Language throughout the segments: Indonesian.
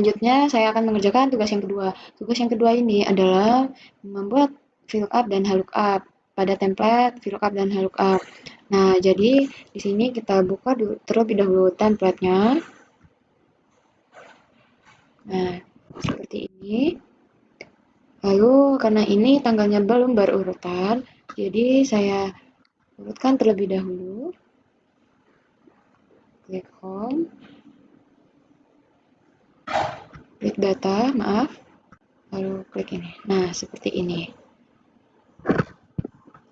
Selanjutnya saya akan mengerjakan tugas yang kedua. Tugas yang kedua ini adalah membuat VLOOKUP dan HLOOKUP pada template VLOOKUP dan HLOOKUP. Nah, jadi di sini kita buka terlebih dahulu template-nya. Nah, seperti ini. Lalu karena ini tanggalnya belum berurutan, jadi saya urutkan terlebih dahulu. Klik home. Klik data, maaf. Lalu klik ini. Nah, seperti ini.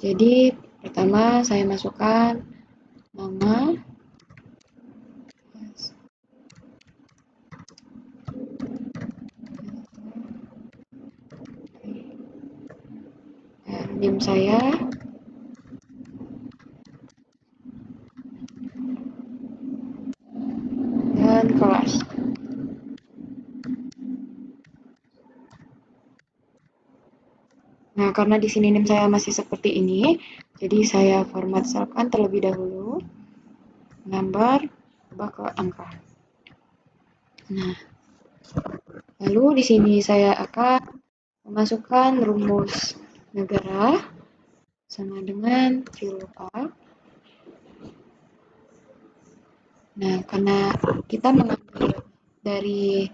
Jadi pertama saya masukkan nama, dan NIM saya, dan kelas. Nah, karena di sini NIM saya masih seperti ini, jadi saya format selkan terlebih dahulu. Number, ubah ke angka. Nah, lalu di sini saya akan memasukkan rumus negara sama dengan VLOOKUP. Nah, karena kita mengambil dari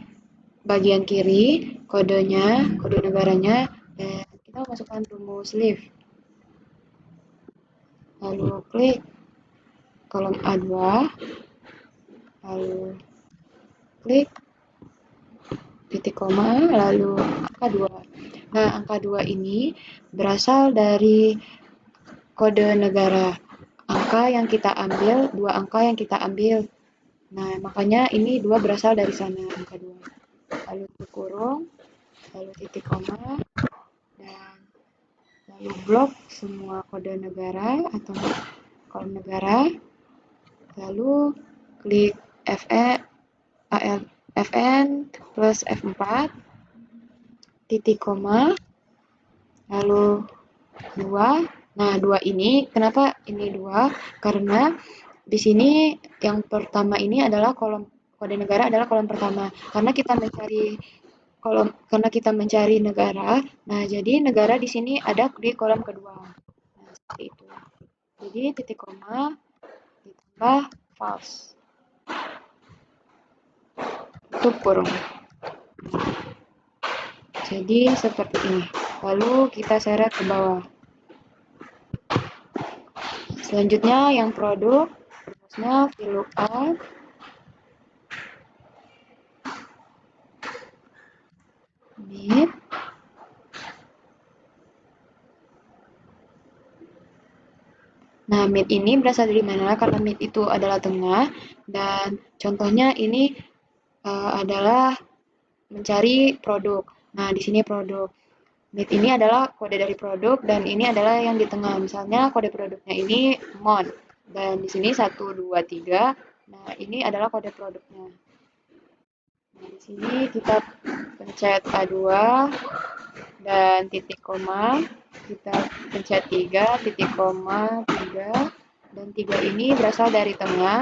bagian kiri kodenya, kode negaranya, dan kita masukkan rumus leaf. Lalu klik kolom A2, lalu klik titik koma, lalu angka 2. Nah, angka 2 ini berasal dari kode negara. Angka yang kita ambil, dua angka yang kita ambil. Nah, makanya ini 2 berasal dari sana, angka 2. Lalu kurung, lalu titik koma, dan lalu blok semua kode negara atau kolom negara. Lalu klik Fn plus F4, titik koma, lalu 2. Nah, 2 ini, kenapa ini 2? Karena di sini yang pertama ini adalah kolom kode negara adalah kolom pertama. Karena kita mencari negara. Nah, jadi negara di sini ada di kolom kedua. Nah, seperti itu. Jadi titik koma ditambah false. Tutup kurung. Jadi seperti ini. Lalu kita seret ke bawah. Selanjutnya yang produk, rumusnya VLOOKUP, MIT, nah MIT ini berasal dari mana? Karena MIT itu adalah tengah, dan contohnya ini adalah mencari produk. Nah, di sini produk. MIT ini adalah kode dari produk, dan ini adalah yang di tengah. Misalnya kode produknya ini MON, dan di sini 1, 2, 3. Nah, ini adalah kode produknya. Nah, di sini kita pencet A2 dan titik koma, kita pencet 3, titik koma, 3, dan 3 ini berasal dari tengah,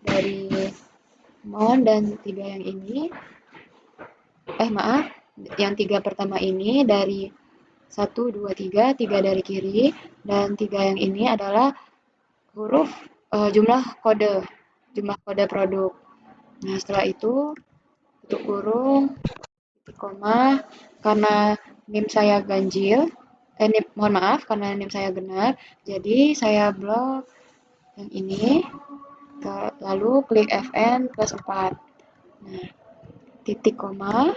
dari MON, dan 3 yang ini, yang 3 pertama ini dari 1, 2, 3, 3 dari kiri, dan 3 yang ini adalah huruf jumlah kode produk. Nah, setelah itu tutup kurung, titik koma, karena NIM saya ganjil, mohon maaf, karena NIM saya benar, jadi saya blok yang ini, lalu klik Fn plus 4. Nah, titik koma,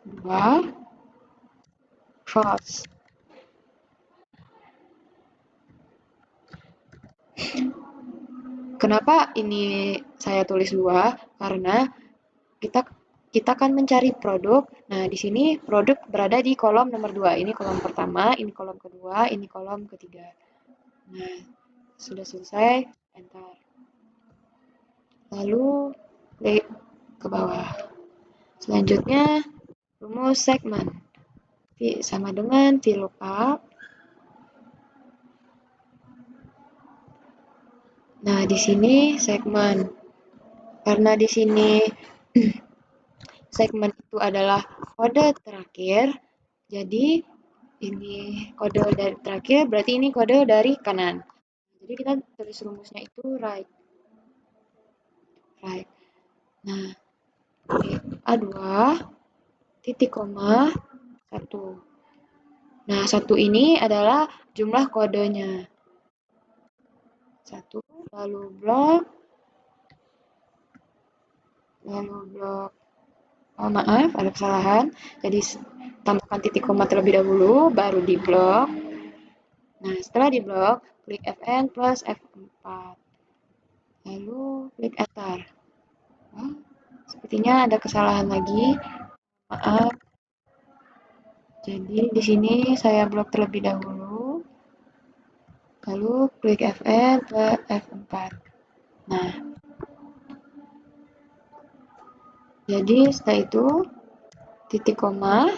2, false. Kenapa ini saya tulis 2? Karena kita akan mencari produk. Nah, di sini produk berada di kolom nomor 2. Ini kolom pertama, ini kolom kedua, ini kolom ketiga. Nah, sudah selesai, enter. Lalu klik ke bawah. Selanjutnya, rumus segmen. Sama dengan VLOOKUP. Nah, di sini segmen. Karena di sini segmen itu adalah kode terakhir, jadi ini kode dari terakhir, berarti ini kode dari kanan. Jadi kita tulis rumusnya itu right. Nah, A2 titik koma 1. Nah, 1 ini adalah jumlah kodenya. 1, lalu blok, oh maaf, ada kesalahan. Jadi tambahkan titik koma terlebih dahulu, baru di blok. Nah, setelah di blok, klik Fn plus F4. Lalu klik Enter. Oh, sepertinya ada kesalahan lagi. Maaf. Jadi di sini saya blok terlebih dahulu. Lalu klik Fn plus F4. Nah, jadi setelah itu titik koma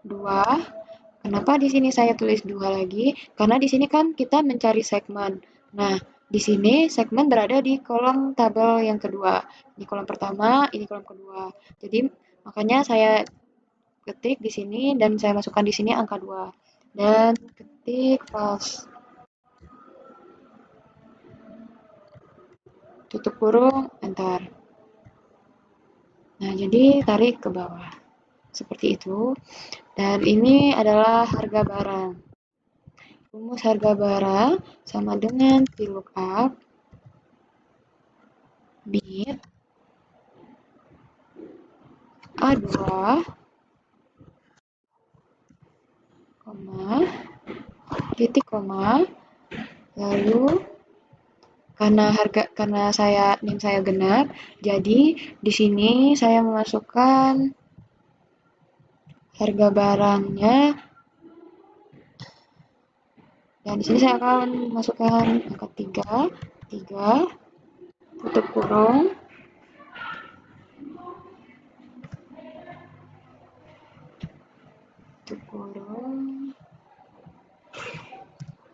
2. Kenapa di sini saya tulis 2 lagi? Karena di sini kan kita mencari segmen. Nah, di sini segmen berada di kolom tabel yang kedua. Ini kolom pertama, ini kolom kedua. Jadi makanya saya ketik di sini dan saya masukkan di sini angka 2. Dan ketik false. Tutup kurung, enter. Nah, jadi tarik ke bawah. Seperti itu. Dan ini adalah harga barang. Rumus harga barang sama dengan VLOOKUP bit A2 koma titik koma lalu karena NIM saya genap, jadi di sini saya memasukkan harga barangnya dan di sini saya akan masukkan angka 3 tutup kurung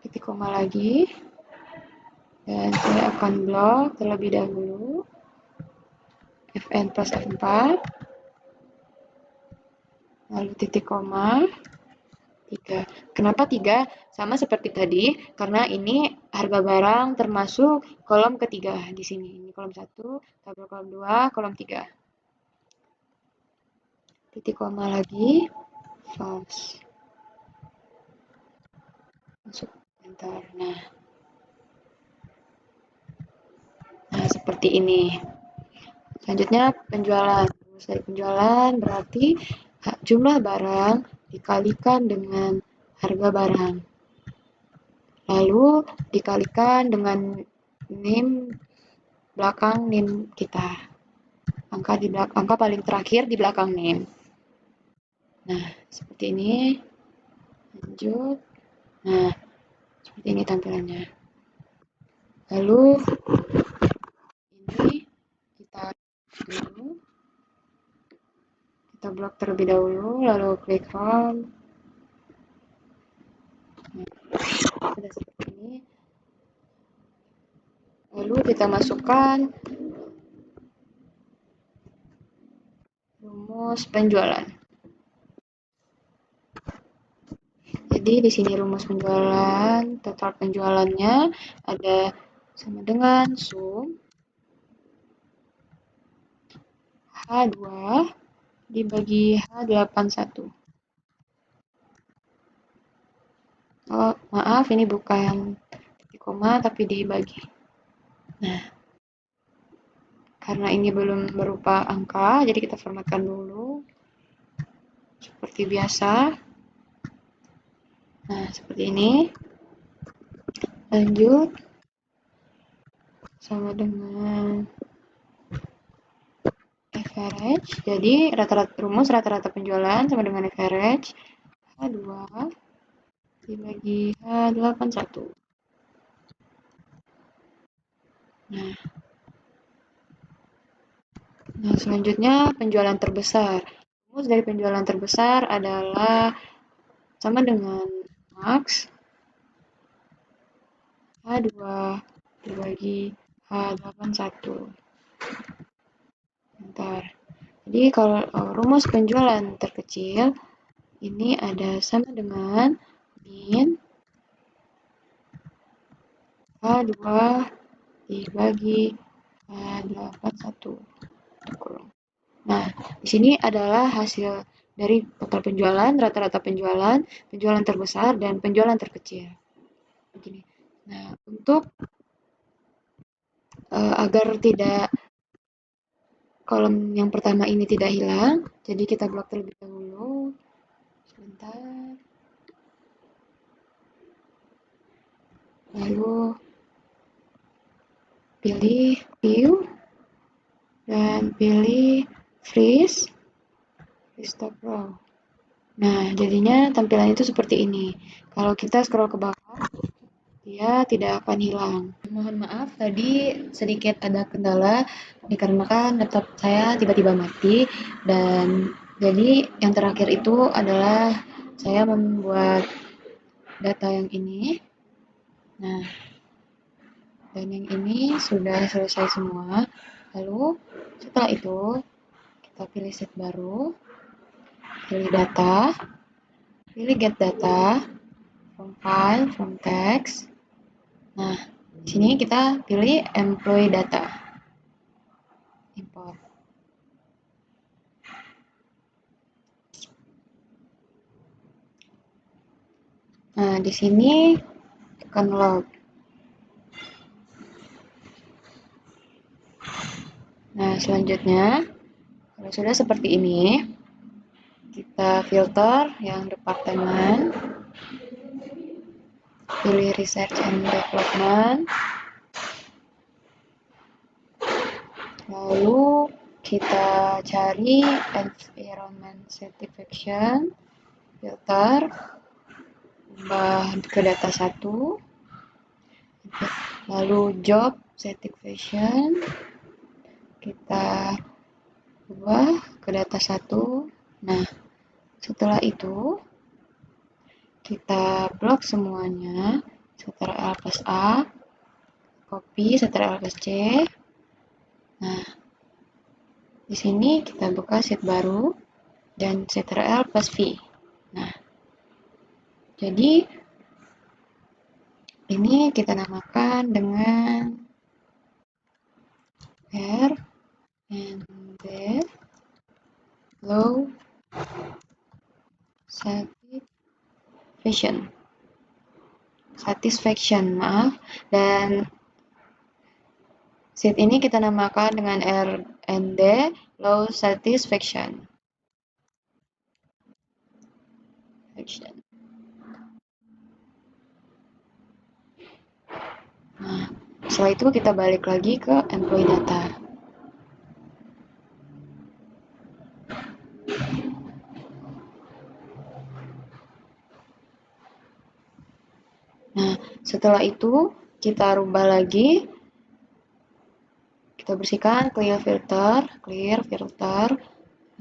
titik koma lagi dan saya akan blok terlebih dahulu Fn plus F4 lalu titik koma 3. Kenapa 3? Sama seperti tadi, karena ini harga barang termasuk kolom ketiga di sini. Ini kolom 1, tabel kolom 2, kolom 3. Titik koma lagi, false. Masuk enter. Nah, seperti ini. Selanjutnya penjualan. Rumus dari penjualan berarti jumlah barang dikalikan dengan harga barang. Lalu dikalikan dengan NIM belakang NIM kita. Angka paling terakhir di belakang NIM. Nah, seperti ini. Lanjut. Nah, seperti ini tampilannya. Lalu ini kita blok terlebih dahulu, lalu klik home. Nah, sudah seperti ini. Lalu kita masukkan rumus penjualan. Jadi di sini rumus penjualan, total penjualannya ada sama dengan sum H2 dibagi H81. Oh, maaf ini bukan titik koma tapi dibagi. Nah, karena ini belum berupa angka, jadi kita formatkan dulu. Seperti biasa. Nah, seperti ini. Lanjut. Sama dengan average. Jadi rumus rata-rata penjualan sama dengan average H2 dibagi H81. Nah, selanjutnya penjualan terbesar. Rumus dari penjualan terbesar adalah sama dengan max H2 dibagi H81. Bentar. Jadi kalau rumus penjualan terkecil ini ada sama dengan min K2 dibagi K81 kurang. Nah, di sini adalah hasil dari total penjualan, rata-rata penjualan, penjualan terbesar, dan penjualan terkecil. Begini. Nah, untuk agar tidak kolom yang pertama ini tidak hilang, jadi kita blok terlebih dahulu. Sebentar. Lalu pilih view dan pilih freeze stop row. Nah, jadinya tampilan itu seperti ini. Kalau kita scroll ke bawah, dia tidak akan hilang. Mohon maaf, tadi sedikit ada kendala dikarenakan laptop saya tiba-tiba mati, dan jadi yang terakhir itu adalah saya membuat data yang ini. Nah, dan yang ini sudah selesai semua. Lalu setelah itu kita pilih set baru, pilih data, pilih get data, from file, from text. Nah, di sini kita pilih employee data, import. Nah, di sini tekan log. Nah, selanjutnya kalau sudah seperti ini, kita filter yang departemen, pilih research and development, lalu kita cari environment certification, filter, ubah ke data 1, lalu job certification, kita ubah ke data 1. Nah, setelah itu kita blok semuanya, Ctrl L plus A, copy Ctrl L plus C. Nah, di sini kita buka sheet baru dan Ctrl L plus V. Nah, jadi ini kita namakan dengan R and D low satisfaction, maaf. Dan sheet ini kita namakan dengan R and D low satisfaction. Nah, setelah itu kita balik lagi ke employee data. Nah, setelah itu kita rubah lagi. Kita bersihkan clear filter.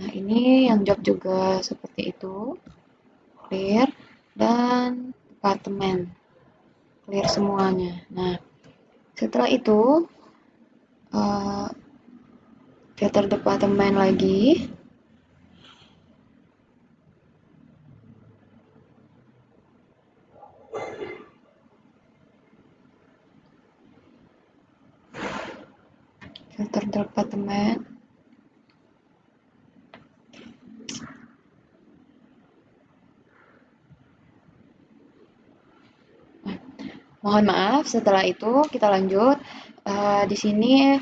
Nah, ini yang job juga seperti itu. Clear dan departemen. Clear semuanya. Nah, setelah itu filter departemen lagi. Filter departemen. Nah, mohon maaf, setelah itu kita lanjut. Di sini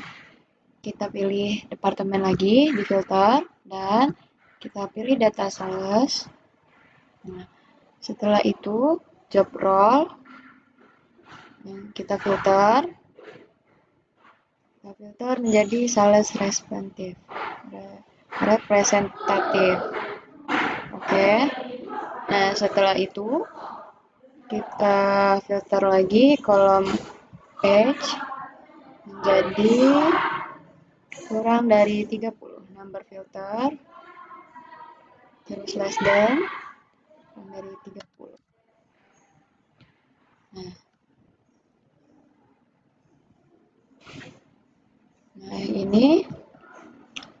kita pilih departemen lagi di filter dan kita pilih data sales. Nah, setelah itu job role kita filter menjadi sales representatif. Oke. Nah, setelah itu kita filter lagi kolom page menjadi kurang dari 30. Number filter terus less than kurang dari 30. Nah, ini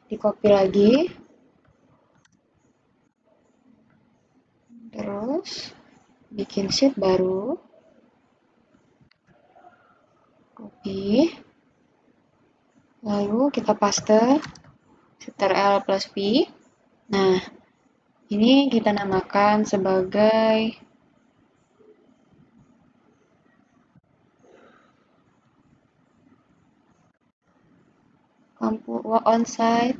di copy lagi bikin sheet baru, copy, lalu kita paste Ctrl plus V. Nah, ini kita namakan sebagai onsite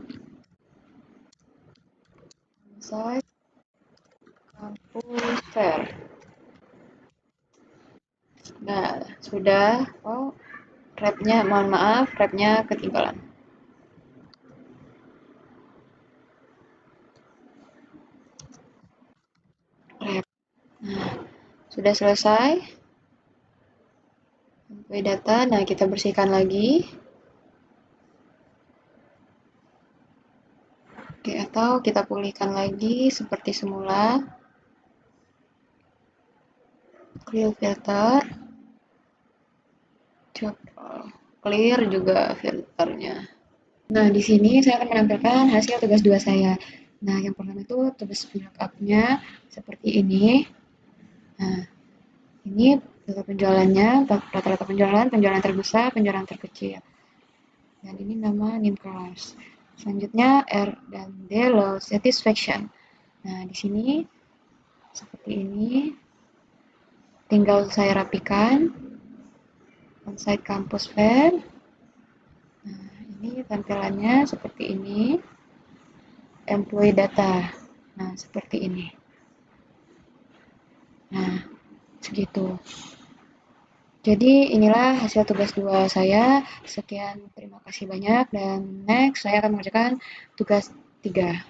kampus fair. Nah, sudah. Oh, wrap-nya, mohon maaf, wrap-nya ketinggalan. Wrap. Nah, sudah selesai. Employee data, nah kita bersihkan lagi. Oke, atau kita pulihkan lagi seperti semula. Clear filter. Clear juga filternya. Nah, di sini saya akan menampilkan hasil tugas 2 saya. Nah, yang pertama itu tugas lookup-nya seperti ini. Nah, ini data penjualannya, rata-rata penjualan terbesar, penjualan terkecil. Dan ini nama name class. Selanjutnya R dan D low satisfaction. Nah, di sini seperti ini. Tinggal saya rapikan. Onsite campus fair. Nah, ini tampilannya seperti ini. Employee data. Nah, seperti ini. Nah, segitu. Jadi inilah hasil tugas 2 saya. Sekian, terima kasih banyak. Dan next saya akan mengerjakan tugas 3.